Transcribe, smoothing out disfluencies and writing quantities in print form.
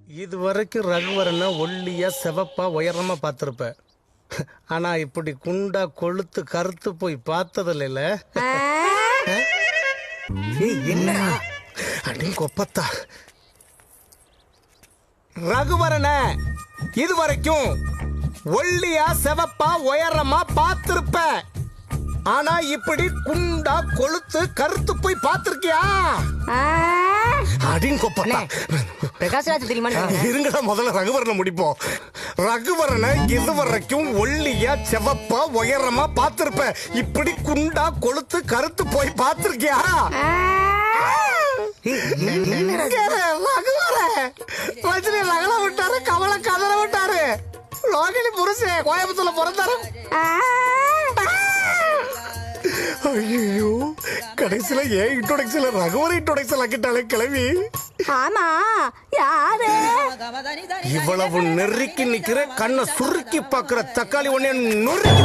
இது வரைக்கும் ரகுவரனை ஒல்லியா செவப்பா உயரமா பார்த்திருப்ப. ஆனா இப்படி குண்டா கொளுத்து கருத்து போய் பார்த்ததில்ல. என்ன அடி கொப்பத்தா ரகுவரனை இது வரைக்கும் ஒல்லியா செவப்பா உயரமா பார்த்திருப்ப. ஆனா இப்படி குண்டா கொளுத்து கருத்து போய் பார்த்திருக்கியா? அடின் கொப்பத்தா பிரகாஷ்ராஜ் தெரியுமா? இருங்கடா முதல்ல ரகுவரனை முடிப்போம். ரகுவரனை இதுவரைக்கும் ஒல்லியா செவப்பா உயரமா பார்த்திருப்ப. இப்படி குண்டா கொளுத்து கருத்து போய் பார்த்திருக்கியா? ரஜினி ரகல விட்டாரு, கமல கதற விட்டாரு, லோகினி புருஷன் கோயம்புத்தூர்ல பிறந்தாரு. ஐயோ கடைசியில ஏன் இன்ட்ரோடக்ஷன்ல ரகுவர இன்ட்ரோடக்ஷன் ஆக்கிட்டாலே கிளவி. ஆமா யாரு? இவ்வளவு நெருக்கி நிக்கிற கண்ணை சுருக்கி பாக்குற தக்காளி ஒண்ணே நொறுக்கி